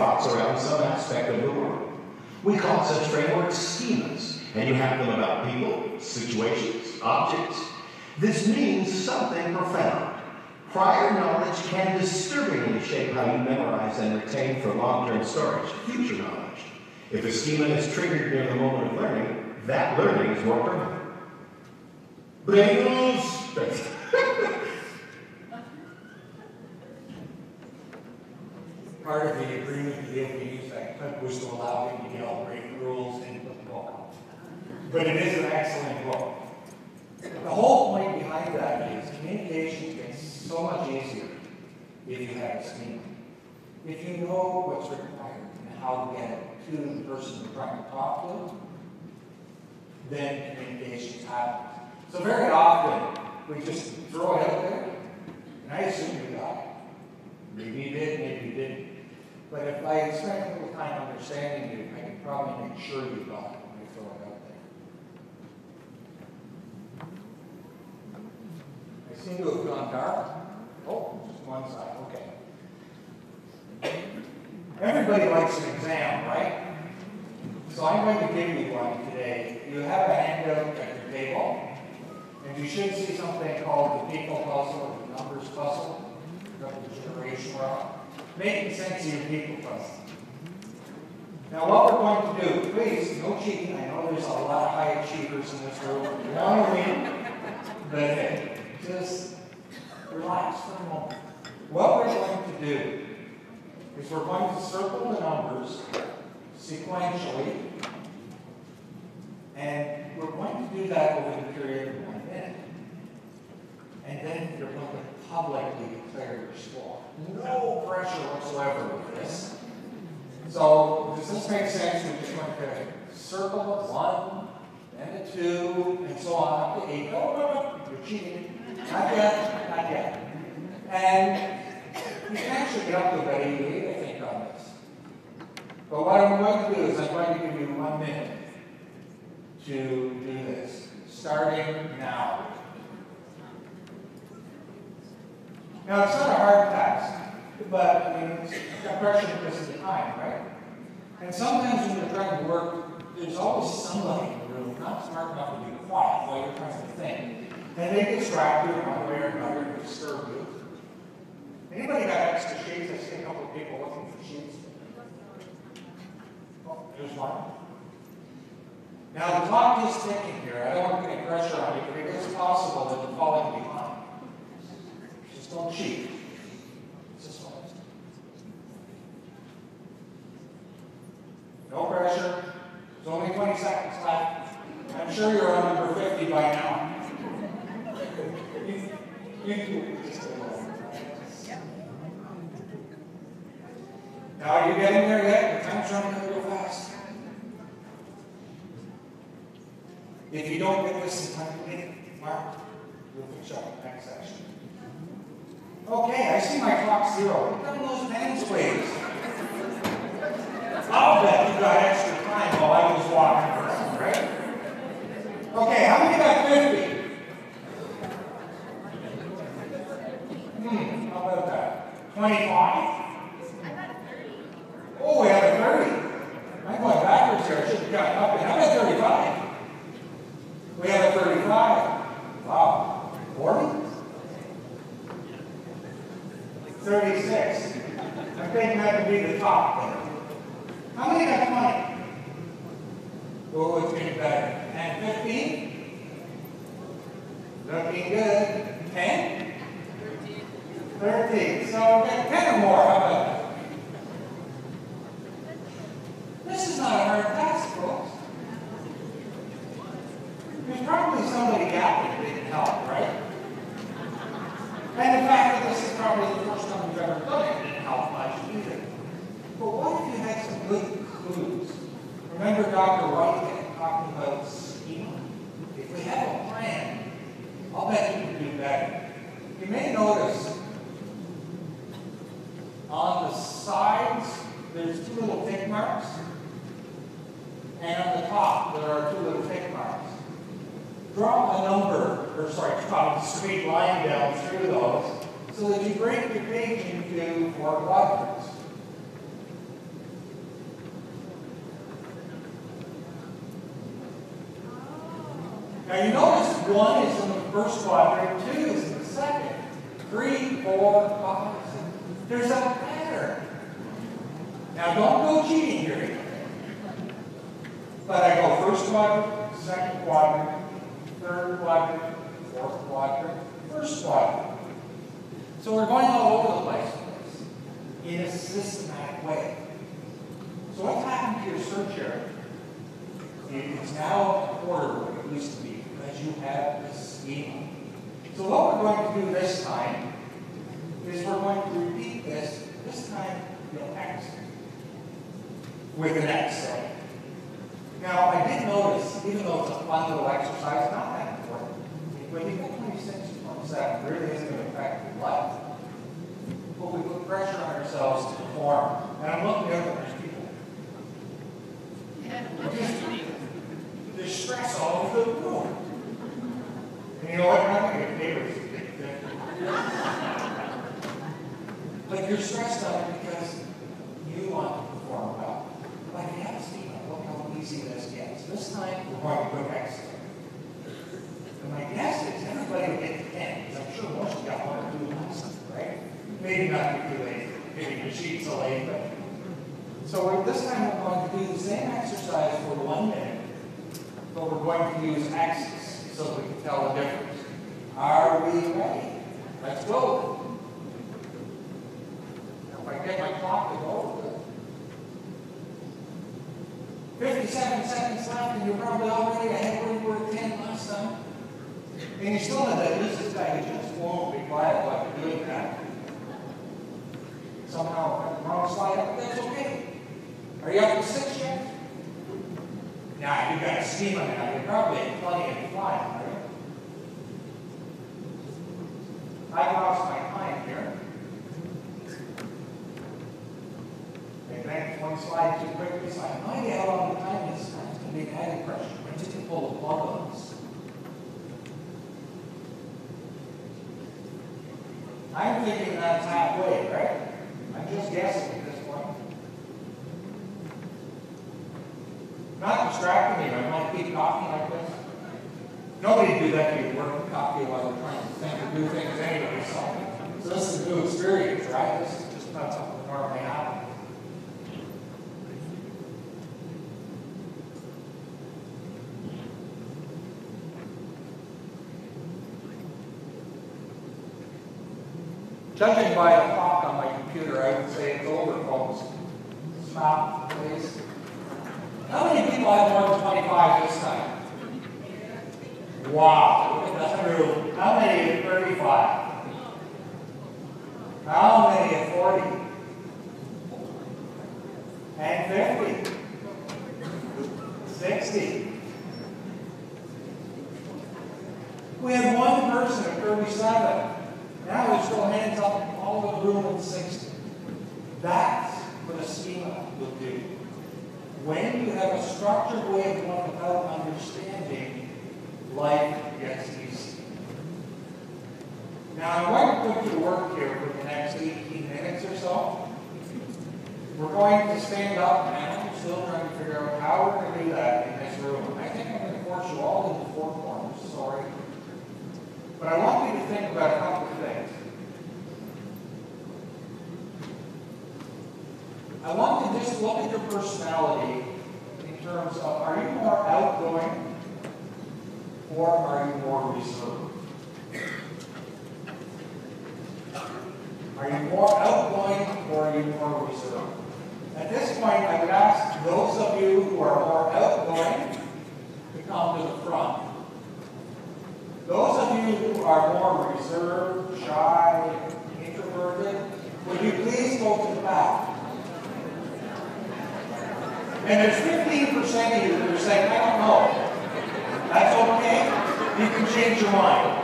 thoughts around some aspect of the world. We call such frameworks schemas, and you have them about people, situations, objects. This means something profound. Prior knowledge can disturbingly shape how you memorize and retain for long-term storage future knowledge. If a schema is triggered near the moment of learning, that learning is more permanent. Bengals! Part of the agreement with the LTCAM that clip was to allow him to break rules into the book. But it is an excellent book. The whole point behind that is communication gets so much easier if you have a schema. If you know what's required and how to get it to the person you're trying to talk to, then communication happens. So very often, we just throw it out there, and I assume you got it. Maybe you did, maybe you didn't. But if I spend a little time understanding you, I can probably make sure you got it when you throw it out there. I seem to have gone dark. Oh, just one side, okay. Everybody likes an exam, right? So I'm going to give you one today. You have a handout at your table, and you should see something called the people puzzle or the numbers puzzle. Got the generation wrong. Making sense of your people puzzle. Now what we're going to do, please, no cheating. I know there's a lot of high achievers in this room. You want to read, but hey, just relax for a moment. What we're going to do is we're going to circle the numbers sequentially, and we're going to do that over the period of 1 minute. And then you're going to publicly declare your score. No pressure whatsoever with this. So, does this make sense? We're just going to circle a 1, then a 2, and so on up to 8. No, you're cheating. Not yet, not yet. And you can actually get up to about 88, I think, on this. But what I'm going to do is I'm going to give you 1 minute to do this, starting now. Now, it's not a hard task, but I mean, it's got pressure because of the time, right? And sometimes when you're trying to work, there's always somebody in the room not smart enough to be quiet while you're trying to think. And they distract you in one way or another and disturb you. Anybody got extra sheets? I see a couple of people looking for sheets. Oh, there's one. Now, the clock is ticking here. I don't want to put any pressure on you, but it is possible that you're falling behind. Just don't cheat. It's just honest. No pressure. There's only 20 seconds left. I'm sure you're on number 50 by now. You do just a little. Now, are you getting there yet? The time's running out real fast. If you don't get this in time to me, Mark, you'll finish up the next section. Okay, I see my clock 0. Look at those pens, please. I'll bet you got extra time while I was walking around, right? Okay, how many got 50? How about that? 25? I got a 30. Oh, we have a 30. I'm going backwards here. I should have gotten up. How about 35? We have a 35. Wow. 40? 36. I think that would be the top there. How many got 20? Oh, it's getting better. And 15? Looking good. 10? 13. So we've got 10 or more. How about that? This is not a hard task, folks. There's probably somebody out there that can help, right? And the fact that this is probably the first time you've ever done it didn't help much either. But what if you had some good clues? Remember Dr. White talking about schema? If we have a plan, I'll bet you can do better. You may notice on the sides, there's 2 little tick marks. And on the top, there are 2 little tick marks. Draw a number, or sorry, draw a straight line down through those so that you break your page into 4 quadrants. Now you notice 1 is in the first quadrant, 2 is in the second, 3, 4, 5, 6. There's a pattern. Now don't go cheating here. But I go first quadrant, second quadrant, third quadrant, fourth quadrant, first quadrant. So we're going all over the place in a systematic way. So what's happened to your search area? It's now a quarter where it used to be because you have this schema. So what we're going to do this time is we're going to repeat this. This time you'll X with an X cell. Now I did notice, even though it's a fun little exercise, not that important. When you get 26 or 27, it really isn't going to affect your life. But we put pressure on ourselves to perform. And I'm looking out at these people. There's stress all over the room. And you know what? I'm not going to get favorites. But you're stressed out because you want to perform well. Like you have to see, look how easy this gets. This time, we're going to put X in. And my guess is everybody will get 10, because I'm sure most of you got 1 or 2 last time, right? Maybe not too late. Maybe your sheets are late, but. So this time we're going to do the same exercise for 1 minute, but we're going to use X's so we can tell the difference. Are we ready? Let's go. Now if I get my clock to go, 57 seconds left, and you're probably already ahead where you were at 10 last time. And you still have that useless guy who just won't be quiet while you're doing that. Somehow, the wrong slide up, that's okay. Are you up to 6 yet? Now, you've got a schema now. You're probably plenty of flying, right? I've lost my time here. Okay, thanks. 1 slide too quickly, so I have no idea how long the time is. It's going to be an added pressure. I just need to pull the plug on this. I'm thinking that's halfway, right? I'm just guessing at this point. Not distracting me. I might keep talking like this. Nobody do that to you work with coffee while they're trying to think or do things anyway. So this is a new experience, right? This is just not something that normally happens. Judging by the clock on my computer, I would say it's over, folks. Stop, please. How many people have more than 25 this time? Wow. That's true. How many at 35? How many at 40? And 50? 60? We have 1 person at 37. Now there's still hands up all over the room at 60. That's what a schema will do. When you have a structured way of going without understanding, life gets easy. Now I'm going to put you to work here for the next 18 minutes or so. We're going to stand up and I'm still trying to figure out how we're going to do that in this room. I think I'm going to force you all into 4 corners, sorry. But I want you to think about a couple of things. I want to just look at your personality in terms of, are you more outgoing or are you more reserved? Are you more outgoing or are you more reserved? At this point, I would ask those of you who are more outgoing to come to the front. Those of you who are more reserved, shy, introverted, would you please go to the back? And there's 15% of you that are saying, I don't know. That's okay. You can change your mind.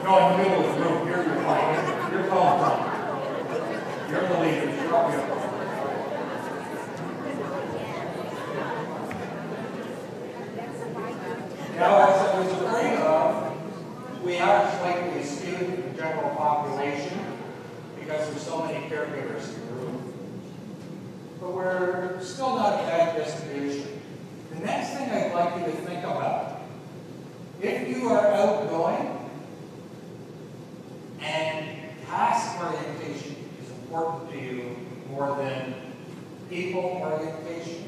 No, in the middle of the group, you're fine. You're going front. You're the leader. You're up here. Now, as I was afraid of, we are slightly skewed to the general population because there's so many caregivers in the room. But we're still not a bad distribution. The next thing I'd like you to think about, if you are outgoing and task orientation is important to you more than people orientation,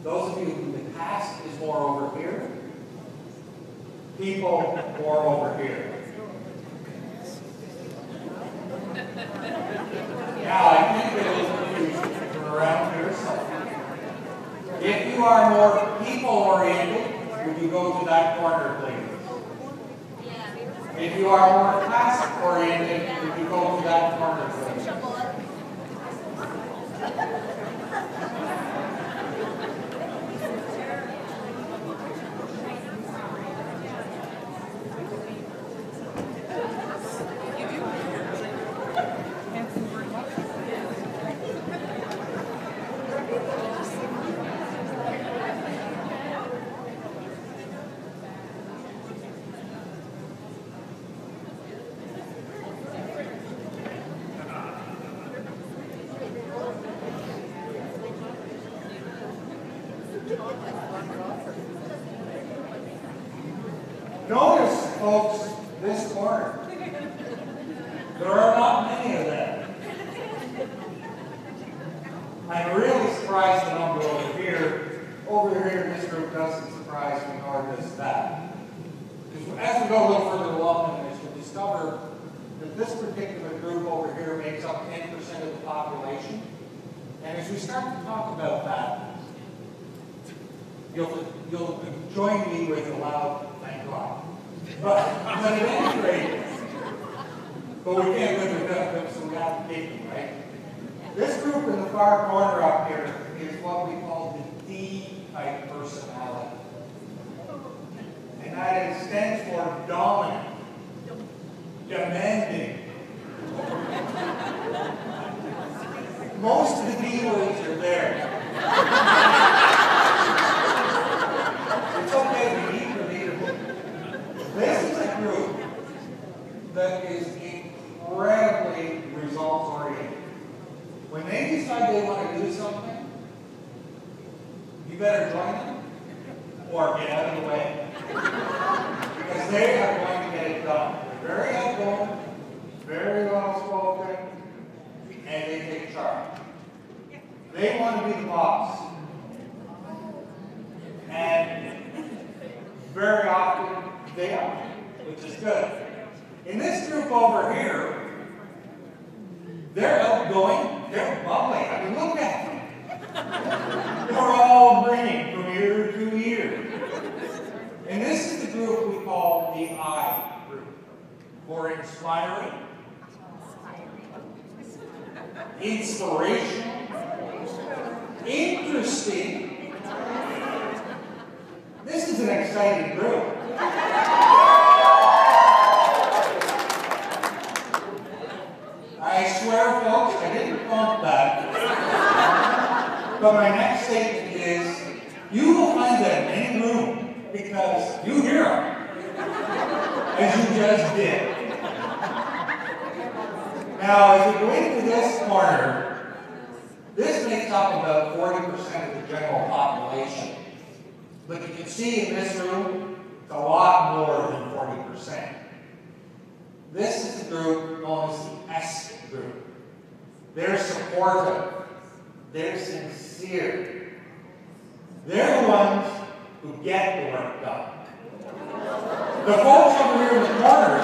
those of you who the task is more over here, people more over here. Now, I can't get a little confused from around here. So if you are more people-oriented, would you go to that corner, please? If you are more task-oriented, would you go to that corner, please? Notice, folks, this corner. There are not many of them. I'm really surprised the number over here. Over here, this group doesn't surprise me, nor does that. Because as we go a little further along in this, you'll discover that this particular group over here makes up 10% of the population. And as we start to talk about that, you'll join me with a loud thank God. But at any rate, but we can't live without them, so we have to keep them, right? This group in the far corner up here is what we call the D-type personality. And that stands for dominant, demanding. Most of the D words are there. It's okay, we need the leader. This is a group that is incredibly results-oriented. When they decide they want to do something, you better join them or get out of the way. Because they are going to get it done. They're very outgoing, very well-spoken, and they take charge. They want to be the boss. And very often they are, which is good. In this group over here, they're outgoing, they're bubbly. I mean, look at them. They're all grinning from ear to ear. And this is the group we call the I group, for inspiring, inspirational, interesting. This is an exciting group. I swear, folks, I didn't want that. But my next statement is, you will find them in the room because you hear them, as you just did. Now, as we go into this corner, this makes up about 40% of the general population. But you can see in this room, it's a lot more than 40%. This is the group known as the S group. They're supportive. They're sincere. They're the ones who get the work done. The folks over here in the corner,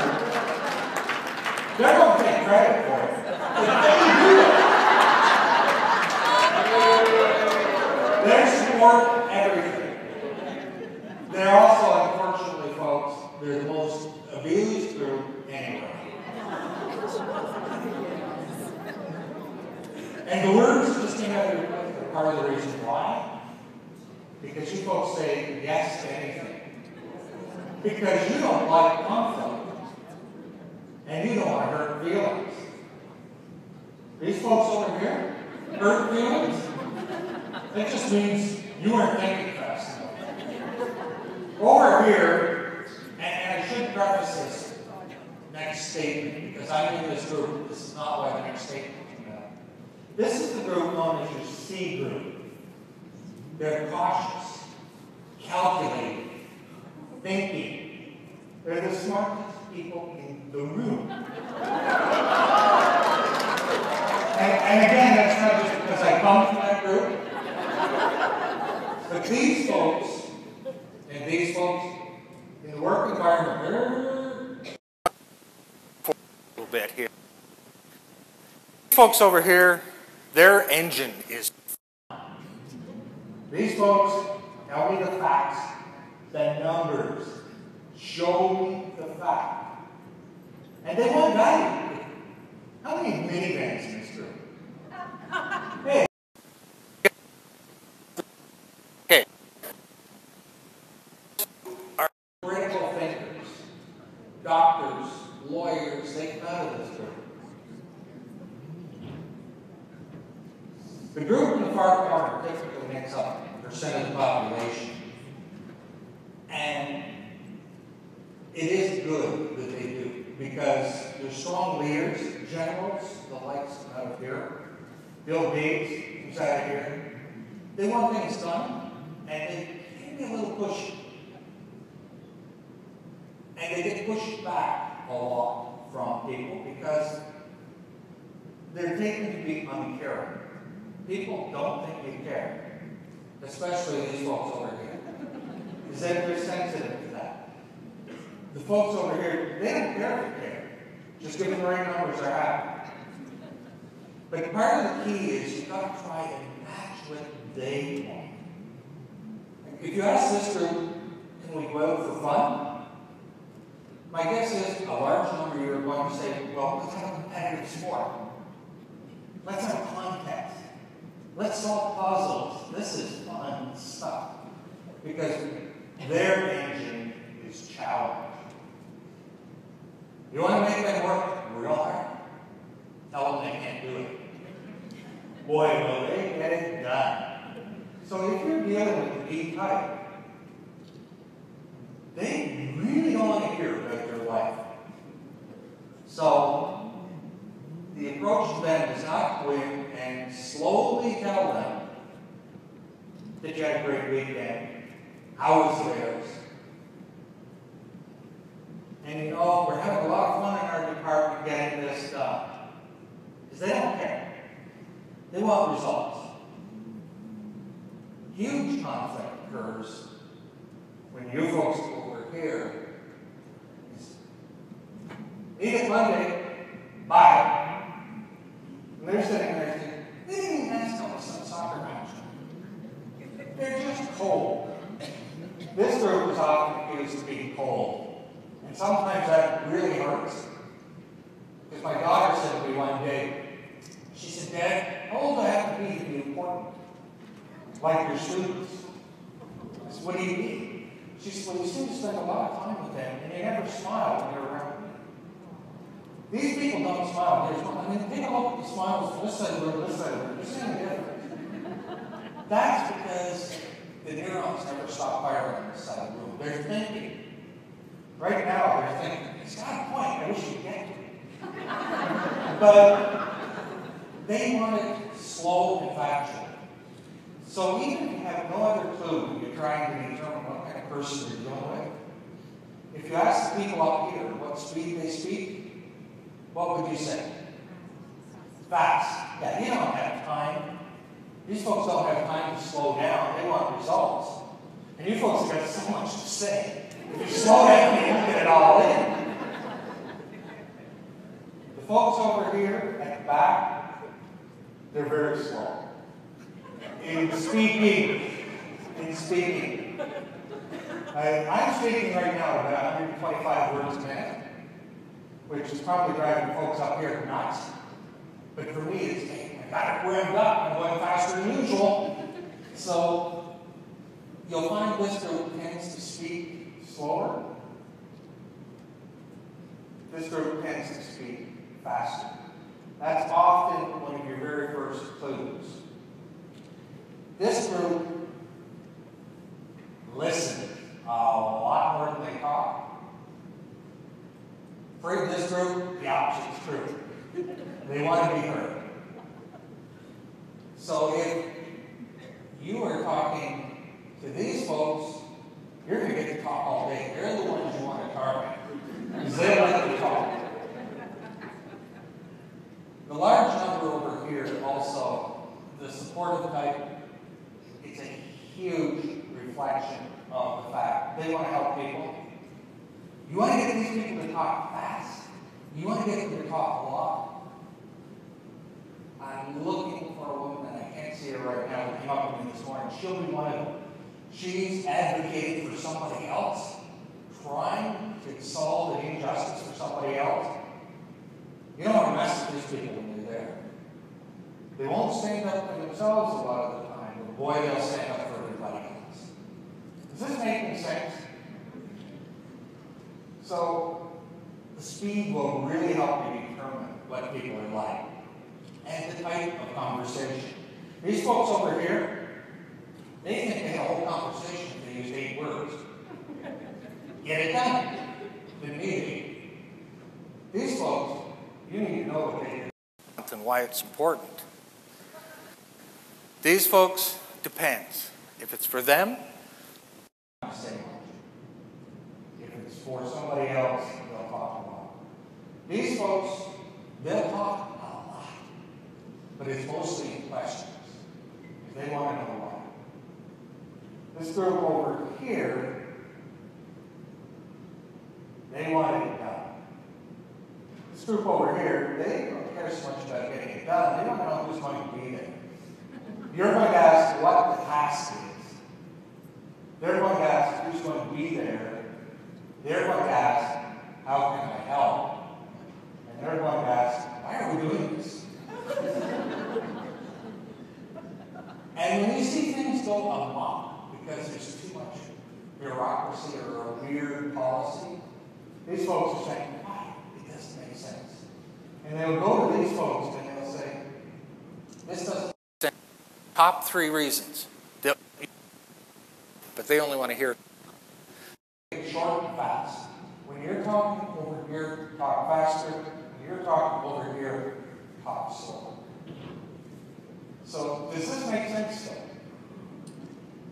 they're going to take credit for it. But they do it. They support everything. They're also, unfortunately, folks, they're the most abused group anyway. And the words just came out are part of the reason why. Because you folks say yes to anything. Because you don't like conflict. hurt feelings. These folks over here, hurt feelings? That just means you weren't thinking fast enough. Over here, and I should preface this next statement, because I'm in this group. This is not why the next statement came out. This is the group known as your C group. They're cautious, calculating, thinking. They're the smartest people in the room. And again, that's not just because I come from that group. But these folks, and these folks in the work environment, they're a little bit here. Folks over here, their engine is. These folks tell me the facts, the numbers, show me the fact. And they want value. How many minivans in this group? Hey. Okay. Our critical thinkers, doctors, lawyers, they come out of this group. The group in the far corner typically makes up a percent of the population. And it is good that they do, because they're strong leaders, generals, the likes out of here, Bill Gates comes out of here. They want things done, and they can be a little pushy. And they get pushed back a lot from people because they're taken to be uncaring. People don't think they care, especially these folks over here. Is that they're sensitive to that? The folks over here, they don't care if they care. Just give them the right numbers, they're happy. But part of the key is you've got to try and match what they want. If you ask this group, can we go out for fun? My guess is a large number of you are going to say, well, let's have a competitive sport. Let's have a contest. Let's solve puzzles. This is fun stuff. Because their engine is challenged. You want to make them work real hard? Tell them they can't do it. Boy, will they get it done. So if you're dealing with the B type, they really don't want to hear about their life. So the approach to them is not go in and slowly tell them that you had a great weekend. How was theirs? And you know, we're having a lot of fun in our department getting this done. Because they don't care. They want results. Huge conflict occurs when you folks over here meet it Monday, bye. And they're sitting there thinking, they didn't even ask them some soccer match. They're just cold. This group is often accused of being cold. And sometimes that really hurts. Because my daughter said to me one day, she said, Dad, how old do I have to be important? Like your students. I said, what do you mean? She said, well, you seem to spend a lot of time with them, and they never smile when you're around me. These people don't smile. I mean, take a look at the smiles from this side of the room, this side of the room. There's something different. That's because the neurons never stop firing on this side of the room. They're thinking. Right now, they're thinking, it's got a point. I wish you'd get to it. But they want it slow and factual. So even if you have no other clue when you're trying to determine what kind of person you're dealing with, if you ask the people up here what speed they speak, what would you say? Fast. Yeah, you don't have time. These folks don't have time to slow down. They want results. And you folks have got so much to say. If you slow down, you won't get it all in. The folks over here at the back, they're very slow. In speaking. I'm speaking right now about 125 words a minute, which is probably driving folks up here nuts. But for me, it's, hey, I got it ramped up. I'm going faster than usual. So you'll find this group tends to speak slower. This group tends to speak faster. That's often one of your very first clues. This group listens a lot more than they talk. For this group, the opposite is true. They want to be heard. So if you are talking to these folks, you're going to get to talk all day. They're the ones you want to target, because they like to talk. The large number over here also, the supportive type, it's a huge reflection of the fact they want to help people. You want to get these people to talk fast. You want to get them to talk a lot. I'm looking for a woman, and I can't see her right now, that came up to me this morning. She'll be one of them. She's advocating for somebody else, trying to solve an injustice for somebody else. You don't want to mess with these people when you're there. They won't stand up for themselves a lot of the time, but boy, they'll stand up for everybody else. Does this make any sense? So, the speed will really help you determine what people are like and the type of conversation. These folks over here, they think they have a whole conversation if they use 8 words. Get it done. Didn't need it. These folks, you need to know what they do and why it's important. These folks, depends. If it's for them, I'll say much. If it's for somebody else, they'll talk a lot. These folks, they'll talk a lot, but it's mostly in questions. If they want to know why. This group over here, they want it done. This group over here, they don't care so much about getting it done. They want to know who's going to be there. You're going to ask what the task is. They're going to ask who's going to be there. They're going to ask, how can I help? And they're going to ask, why are we doing this? And when you see things go amok because there's too much bureaucracy or a weird policy, these folks are saying, why? It doesn't make sense. And they'll go to these folks and they'll say, this doesn't make sense. Top 3 reasons. But they only want to hear short and fast. When you're talking over here, talk faster. When you're talking over here, talk slower. So, does this make sense though?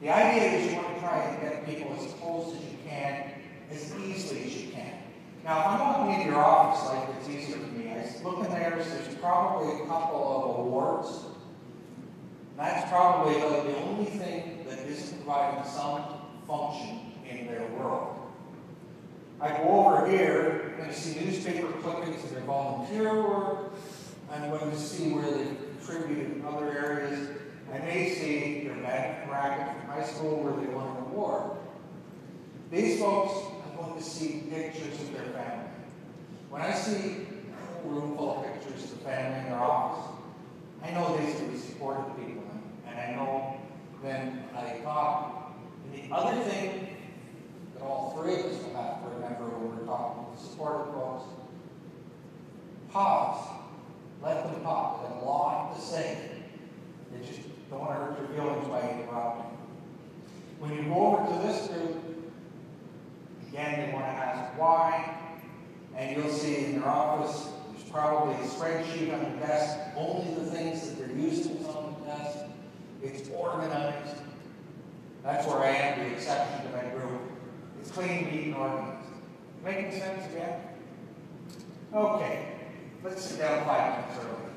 The idea is you want to try and get people as close as you can, as easily as you can. Now, if I'm walking into your office, like it's easier for me, I look in there, so there's probably a couple of awards. That's probably the only thing that isn't providing some function in their world. I go over here, I'm going to see newspaper clippings of their volunteer work. I'm going to see where they contributed in other areas. I may see their badminton racket from high school where they won an award. These folks, I'm going to see pictures of their family. When I see a room full of pictures of the family in their office, I know these are the supportive people, and I know then I talk. And the other thing that all 3 of us will have to remember when we're talking to supportive folks, pause. Let them talk. They have a lot to say. They just don't want to hurt your feelings by interrupting. When you go over to this group, again, they want to ask why, and you'll see in their office, there's probably a spreadsheet on the desk. Only the things that they're using is on the desk. It's organized. That's where I am, the exception to that group. It's clean, neat, and organized. Making sense again? Okay. Let's sit down 5 minutes early.